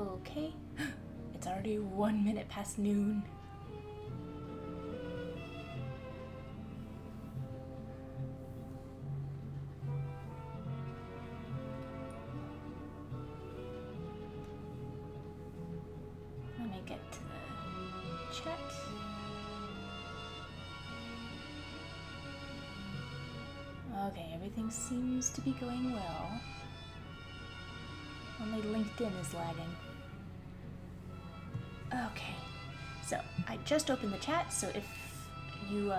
Okay, it's already 1 minute past noon. Let me get to the chat. Okay, everything seems to be going well. Only LinkedIn is lagging. Okay, so I just opened the chat, so if you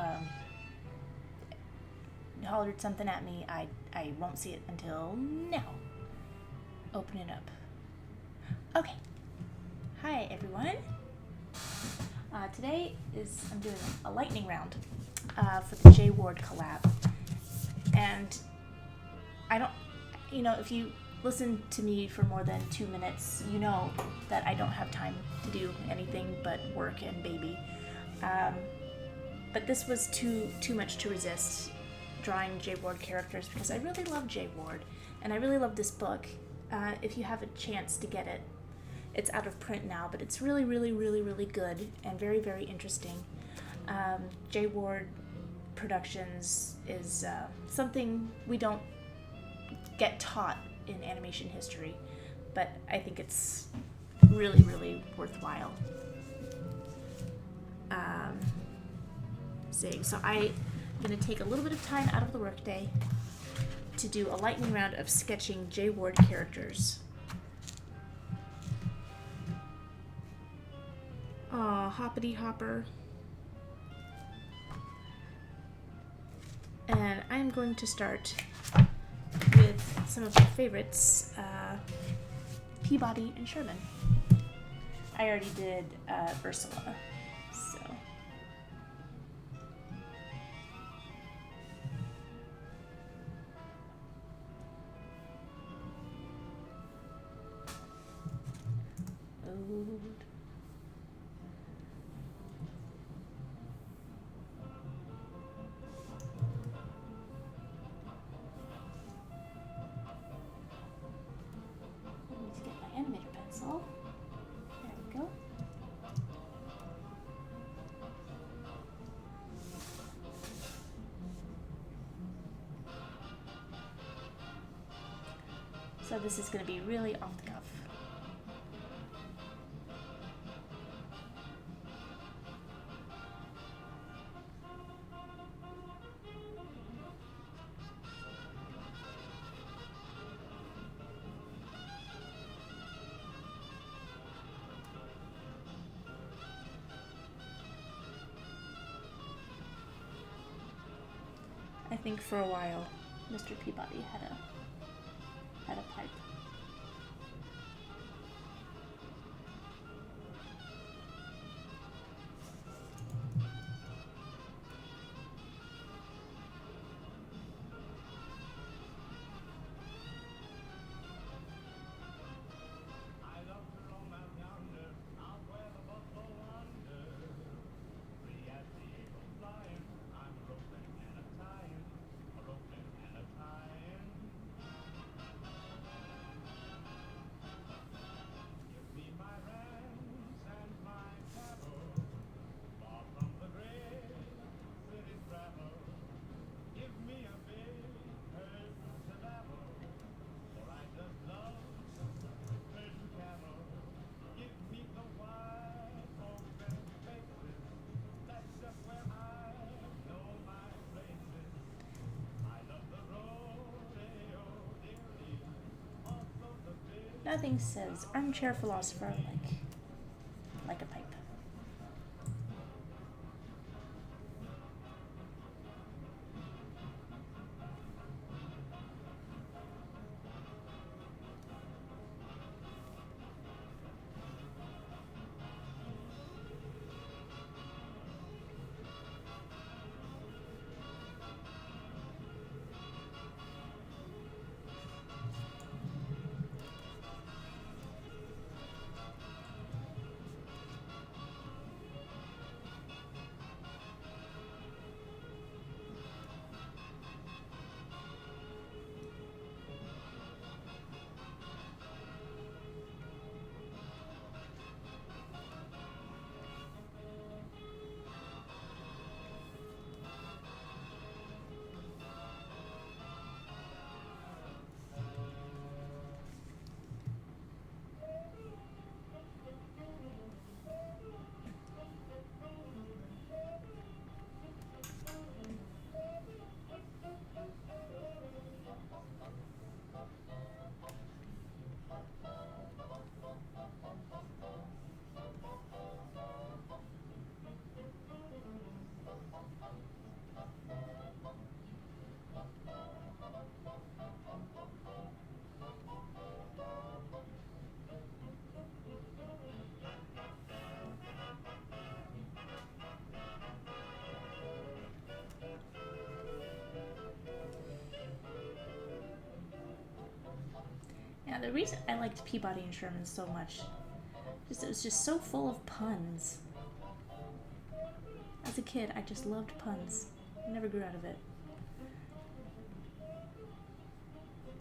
hollered something at me, I won't see it until now. Open it up. Okay. Hi, everyone. Today I'm doing a lightning round for the J Ward collab. And if you listen to me for more than 2 minutes, you know that I don't have time to do anything but work and baby. But this was too much to resist, drawing J Ward characters, because I really love J Ward, and I really love this book. If you have a chance to get it, it's out of print now, but it's really, really, really, really good and very, very interesting. J Ward Productions is something we don't get taught in animation history, but I think it's really, really worthwhile seeing. So I'm going to take a little bit of time out of the workday to do a lightning round of sketching J Ward characters. Aw, Hoppity Hopper. And I'm going to start with some of my favorites, Peabody and Sherman. I already did Ursula, so. Load. Animator pencil. There we go. So this is going to be really off the cuff. I think for a while, Mr. Peabody had a pipe. Nothing says armchair philosopher like a pipe. Yeah, the reason I liked Peabody and Sherman so much is it was just so full of puns. As a kid, I just loved puns. I never grew out of it.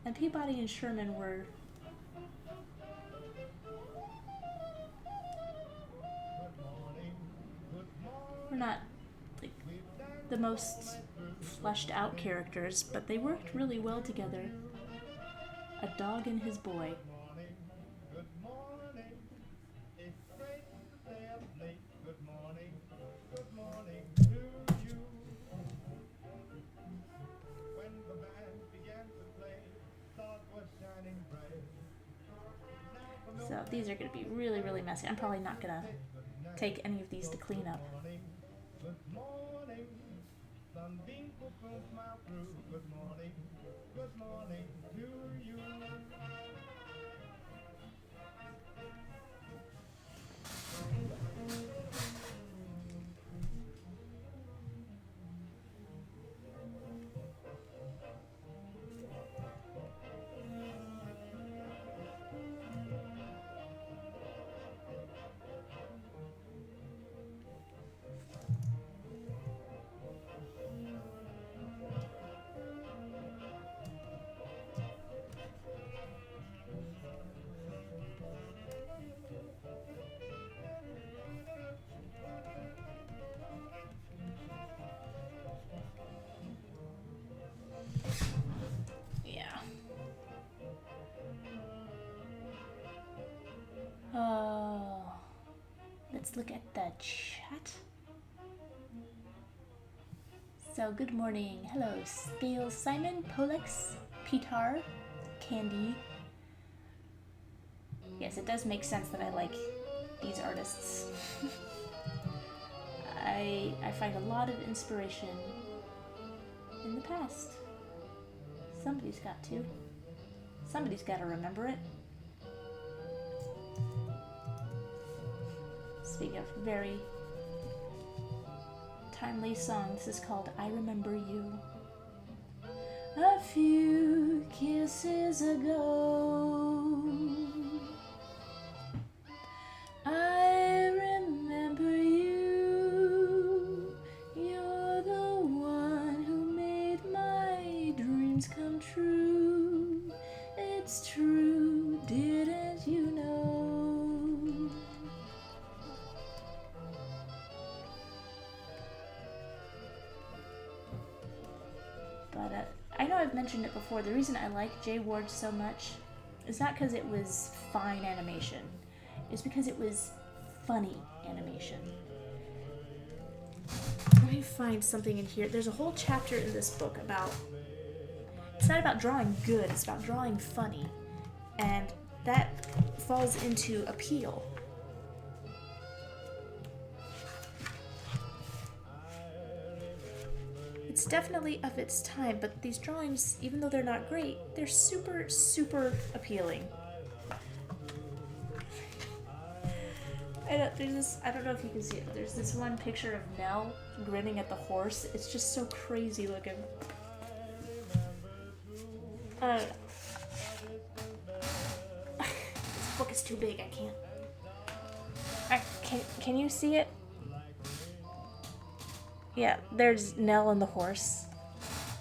And Peabody and Sherman were not like the most fleshed out characters, but they worked really well together. A dog and his boy. So these are going to be really, really messy. I'm probably not going to take any of these to clean up. Oh, let's look at the chat. So, good morning. Hello, Scales, Simon, Polex, Petar, Candy. Yes, it does make sense that I like these artists. I find a lot of inspiration in the past. Somebody's got to. Somebody's got to remember it. Speaking of very timely song, this is called I Remember You. A few kisses ago, I remember you. You're the one who made my dreams come true. It's true, didn't you know? But I know I've mentioned it before, the reason I like Jay Ward so much is not because it was fine animation. It's because it was funny animation. Let me find something in here. There's a whole chapter in this book about... It's not about drawing good, it's about drawing funny. And that falls into appeal. It's definitely of its time, but these drawings, even though they're not great, they're super, super appealing. I don't know if you can see it, but there's this one picture of Nell grinning at the horse. It's just so crazy looking. This book is too big, I can't. Can you see it? Yeah, there's Nell and the horse.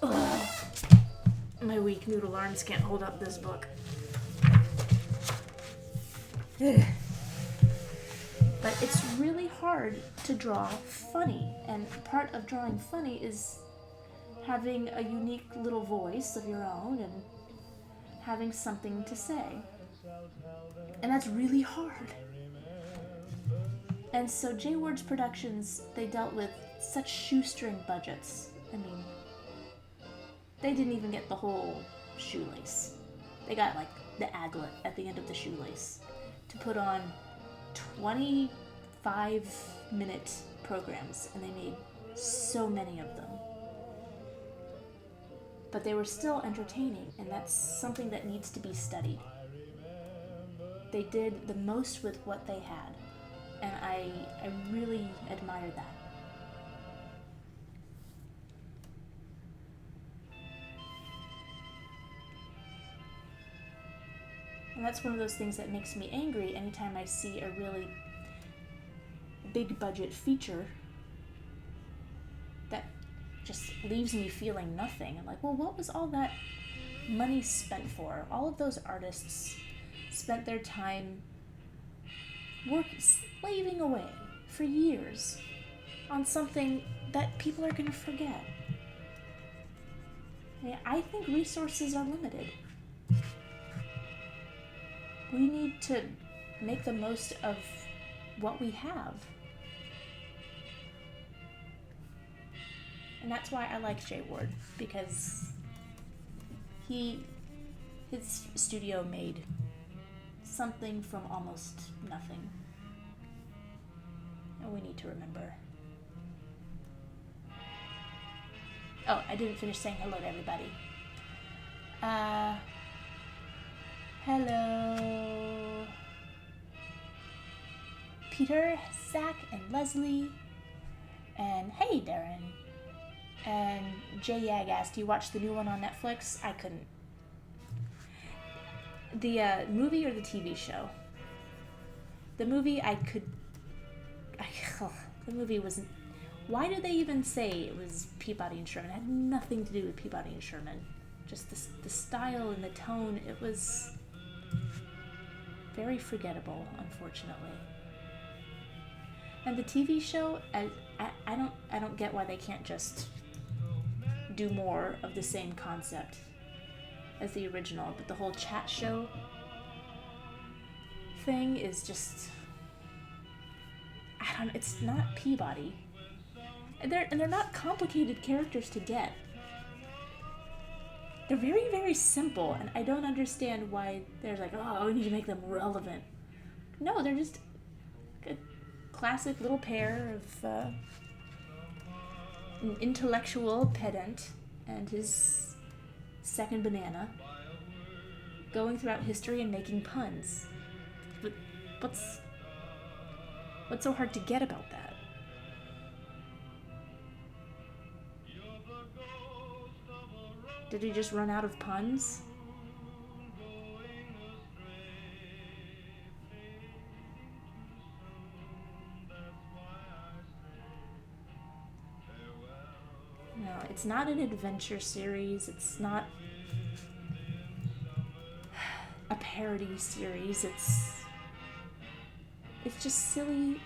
Ugh. My weak noodle arms can't hold up this book. Ugh. But it's really hard to draw funny, and part of drawing funny is having a unique little voice of your own and having something to say. And that's really hard. And so Jay Ward's productions, they dealt with such shoestring budgets. I mean, they didn't even get the whole shoelace. They got like the aglet at the end of the shoelace to put on 25-minute programs, and they made so many of them. But they were still entertaining, and that's something that needs to be studied. They did the most with what they had, and I really admire that. And that's one of those things that makes me angry anytime I see a really big budget feature that just leaves me feeling nothing. I'm like, well, what was all that money spent for? All of those artists spent their time slaving away for years on something that people are going to forget. I think resources are limited. We need to make the most of what we have. And that's why I like Jay Ward, because his studio made something from almost nothing. And we need to remember. Oh, I didn't finish saying hello to everybody. Hello. Peter, Zach, and Leslie. And hey, Darren. And Jay Yag asked, do you watch the new one on Netflix? I couldn't. The movie or the TV show? The movie the movie wasn't. Why did they even say it was Peabody and Sherman? It had nothing to do with Peabody and Sherman. Just the style and the tone, it was very forgettable, unfortunately. And the TV show, I don't get why they can't just do more of the same concept as the original, but the whole chat show thing is just, it's not Peabody. And they're not complicated characters to get. They're very, very simple, and I don't understand why they're like, oh, we need to make them relevant. No, they're just a classic little pair of an intellectual pedant and his second banana going throughout history and making puns. But what's so hard to get about that? Did he just run out of puns? No, it's not an adventure series. It's not a parody series. It's just silly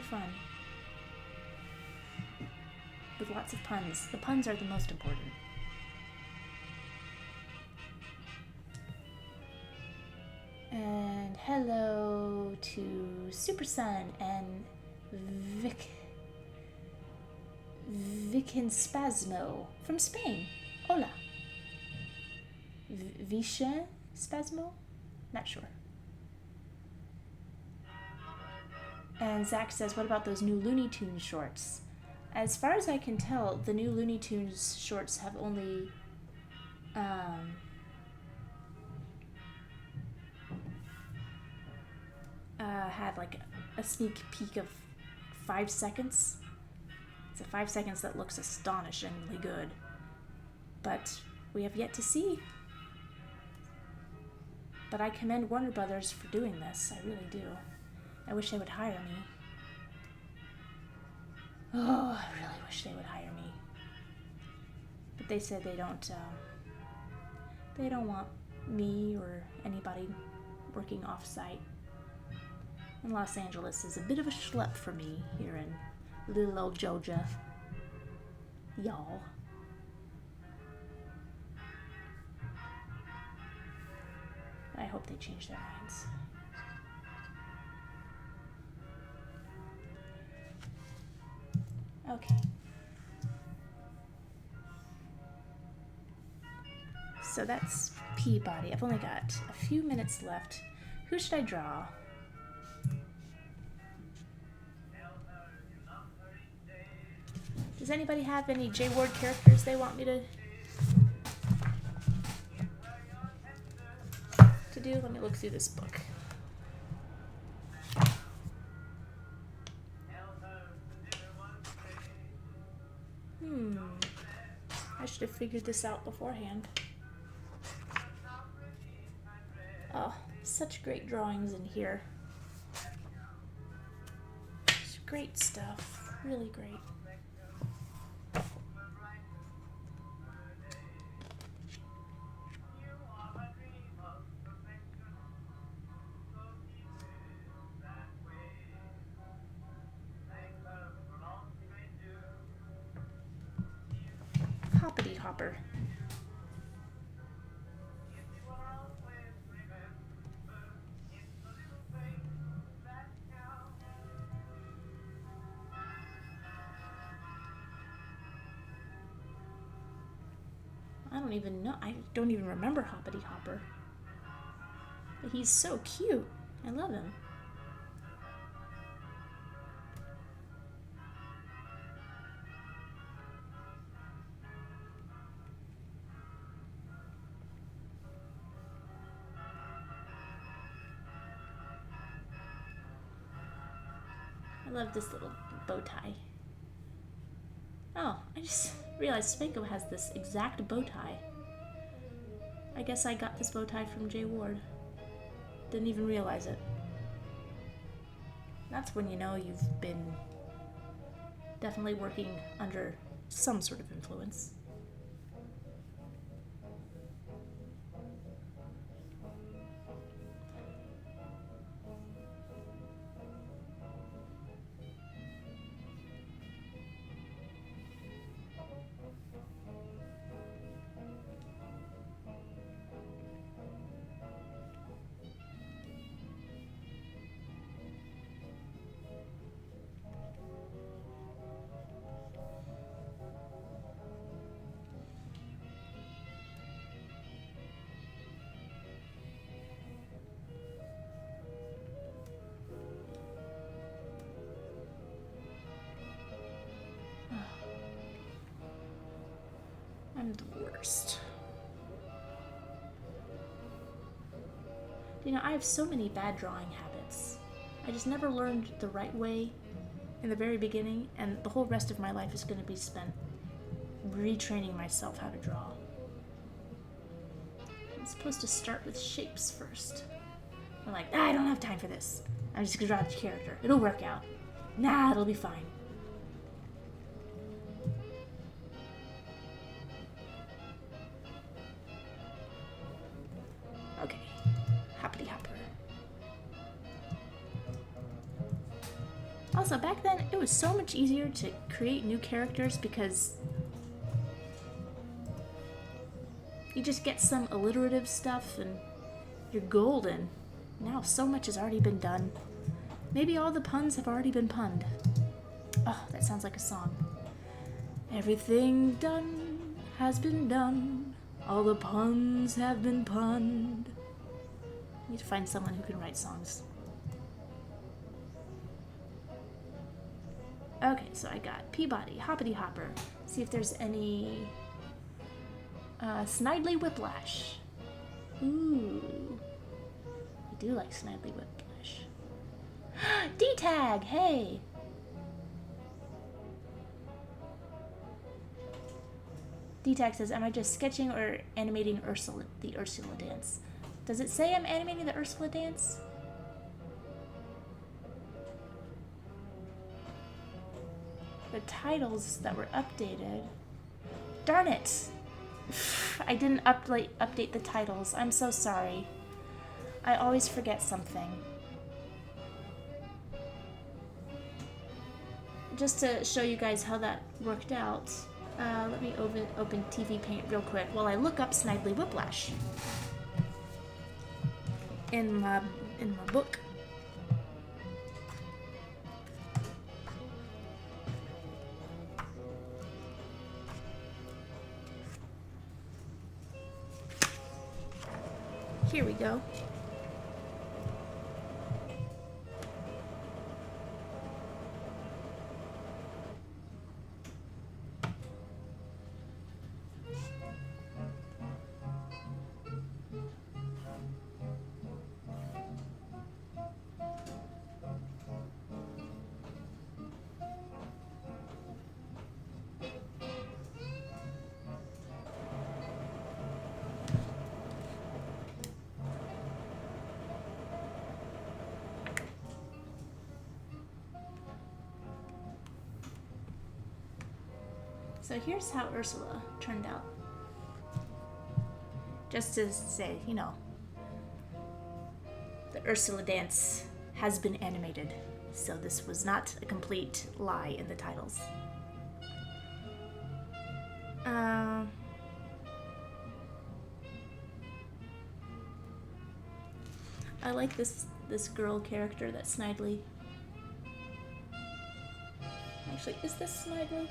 fun. With lots of puns. The puns are the most important. And hello to Super Sun and Vicenspasmo from Spain. Hola. Vicenspasmo? Not sure. And Zach says, what about those new Looney Tunes shorts? As far as I can tell, the new Looney Tunes shorts have only had like a sneak peek of 5 seconds. It's a 5 seconds that looks astonishingly good, but we have yet to see. But I commend Warner Brothers for doing this. I really do. I wish they would hire me. Oh, I really wish they would hire me. But they said they don't want me or anybody working off-site. And Los Angeles is a bit of a schlep for me here in little old Georgia. Y'all. I hope they change their minds. Okay. So that's Peabody. I've only got a few minutes left. Who should I draw? Does anybody have any Jay Ward characters they want me to do? Let me look through this book. I should have figured this out beforehand. Oh, such great drawings in here. It's great stuff. Really great. Hoppity hopper. I don't even know. I don't even remember Hoppity Hopper. But he's so cute. I love him. I love this little bow tie. Oh, I just realized Spanko has this exact bow tie. I guess I got this bow tie from Jay Ward. Didn't even realize it. That's when you know you've been definitely working under some sort of influence. I'm the worst. You know, I have so many bad drawing habits. I just never learned the right way in the very beginning, and the whole rest of my life is going to be spent retraining myself how to draw. I'm supposed to start with shapes first. I'm like, I don't have time for this. I'm just going to draw the character. It'll work out. Nah, it'll be fine. Okay, Hoppity Hopper. Also, back then, it was so much easier to create new characters because you just get some alliterative stuff and you're golden. Now, so much has already been done. Maybe all the puns have already been punned. Oh, that sounds like a song. Everything done has been done. All the puns have been punned. I need to find someone who can write songs. Okay, so I got Peabody, Hoppity Hopper. See if there's any... Snidely Whiplash. Ooh. I do like Snidely Whiplash. D-Tag, hey! D-Tag says, am I just sketching or animating Ursula, the Ursula dance? Does it say I'm animating the Ursula dance? The titles that were updated. Darn it! I didn't update the titles. I'm so sorry. I always forget something. Just to show you guys how that worked out, let me open TV Paint real quick while I look up Snidely Whiplash in my book. Here we go. So here's how Ursula turned out. Just to say, you know, the Ursula dance has been animated, so this was not a complete lie in the titles. I like this girl character, that's Snidely. Actually, is this Snidely?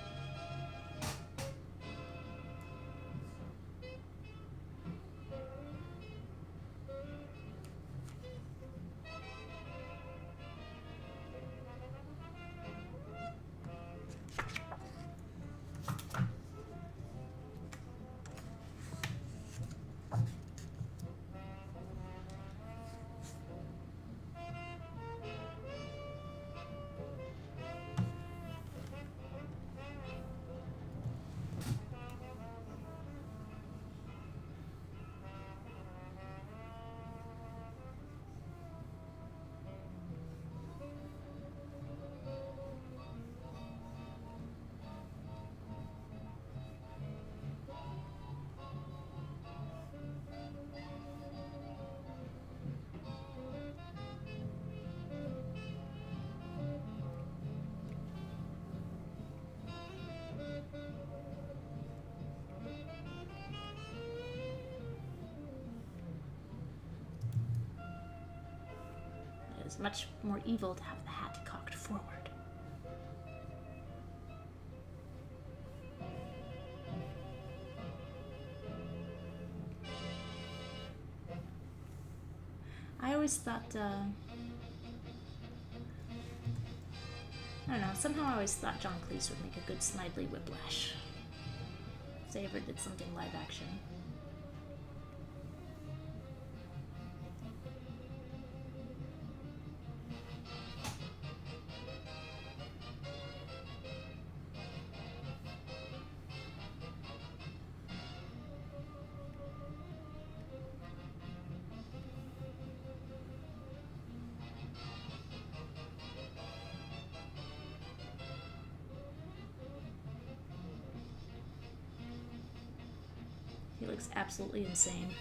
It's much more evil to have the hat cocked forward. I always thought, I don't know, somehow I always thought John Cleese would make a good Snidely Whiplash. If they ever did something live action. He looks absolutely insane.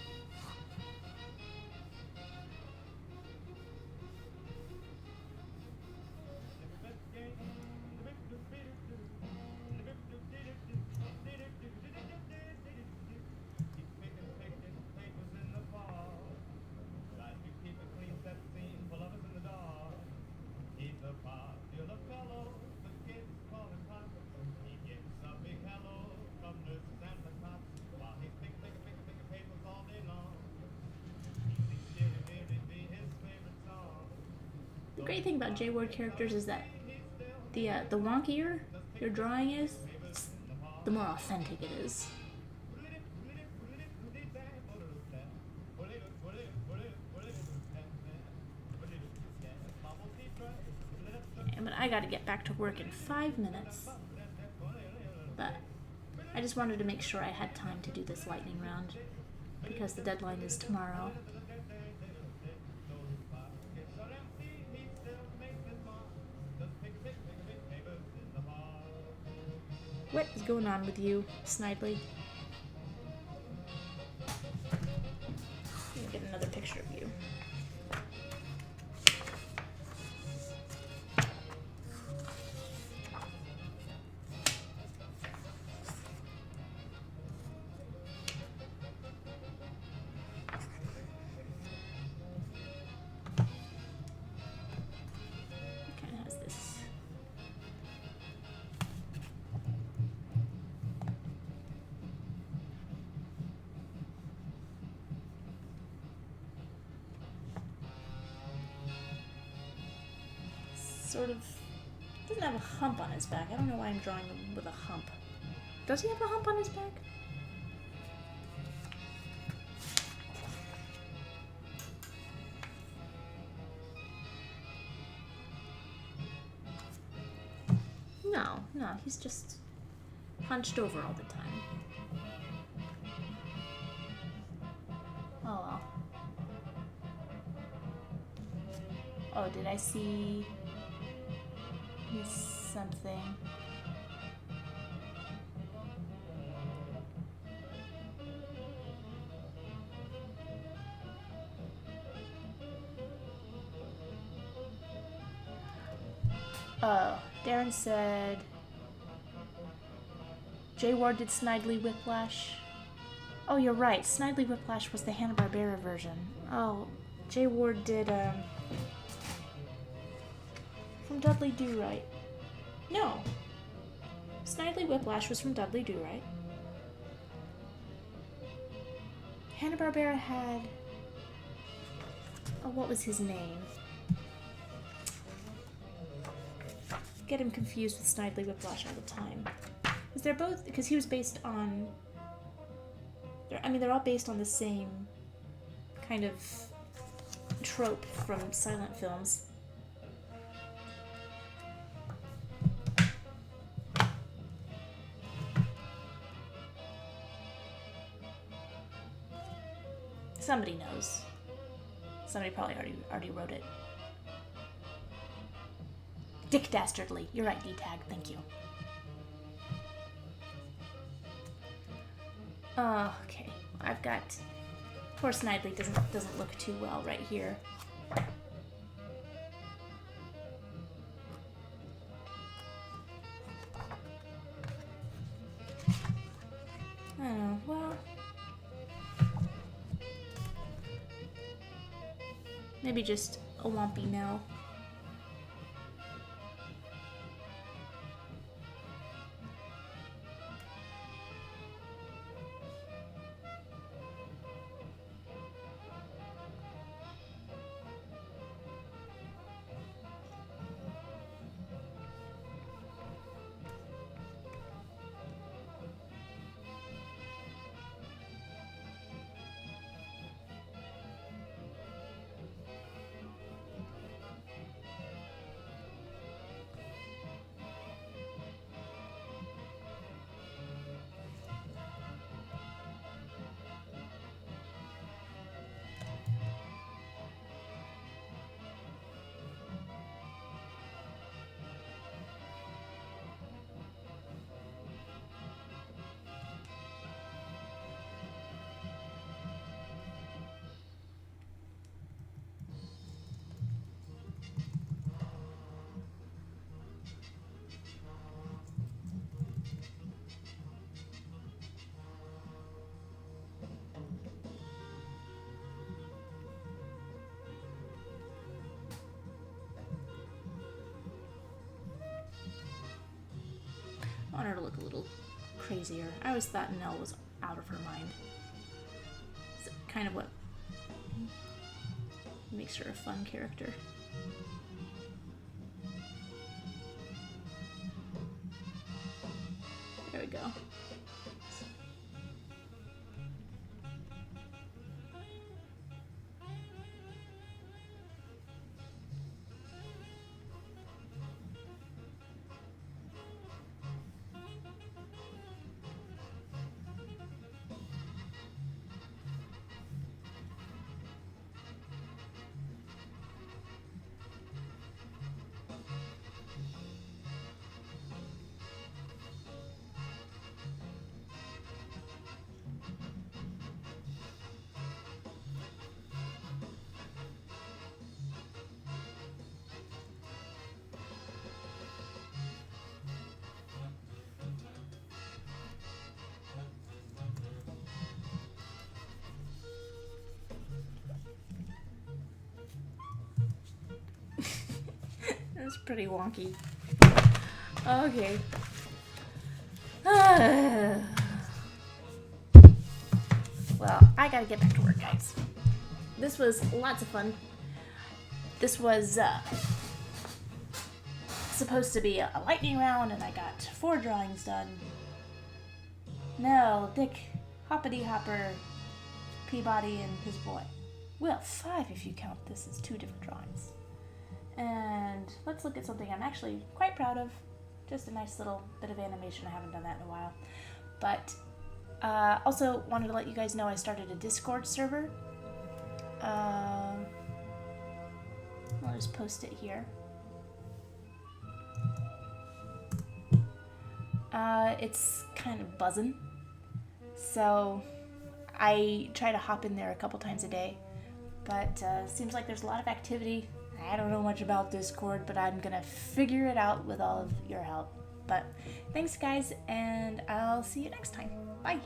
The great thing about J Ward characters is that the wonkier your drawing is, the more authentic it is. But I gotta get back to work in 5 minutes. But I just wanted to make sure I had time to do this lightning round because the deadline is tomorrow. What is going on with you, Snidely? Let me get another picture of you. Sort of doesn't have a hump on his back. I don't know why I'm drawing him with a hump. Does he have a hump on his back? No, he's just hunched over all the time. Oh well. Oh, did I see something? Oh, Darren said J. Ward did Snidely Whiplash. Oh, you're right. Snidely Whiplash was the Hanna-Barbera version. Oh, J. Ward did, from Dudley Do-Right. No. Snidely Whiplash was from Dudley Do-Right. Hanna-Barbera had... Oh, what was his name? Get him confused with Snidely Whiplash all the time. Because they're both... Because he was based on... they're all based on the same kind of trope from silent films. Somebody knows. Somebody probably already wrote it. Dick Dastardly. You're right, D-Tag. Thank you. Oh, okay. I've got... Poor Snidely doesn't look too well right here. I don't know. Well... Maybe just a lumpy no. I want her to look a little crazier. I always thought Nell was out of her mind. It's kind of what makes her a fun character. There we go. That's pretty wonky. Okay. Well, I gotta get back to work, guys. This was lots of fun. This was supposed to be a lightning round, and I got 4 drawings done. Nell, Dick, Hoppity Hopper, Peabody, and his boy. Well, 5 if you count this as 2 different drawings. And let's look at something I'm actually quite proud of. Just a nice little bit of animation. I haven't done that in a while. But also wanted to let you guys know I started a Discord server. I'll just post it here. It's kind of buzzing. So I try to hop in there a couple times a day. But seems like there's a lot of activity. I don't know much about Discord, but I'm gonna figure it out with all of your help. But thanks, guys, and I'll see you next time. Bye.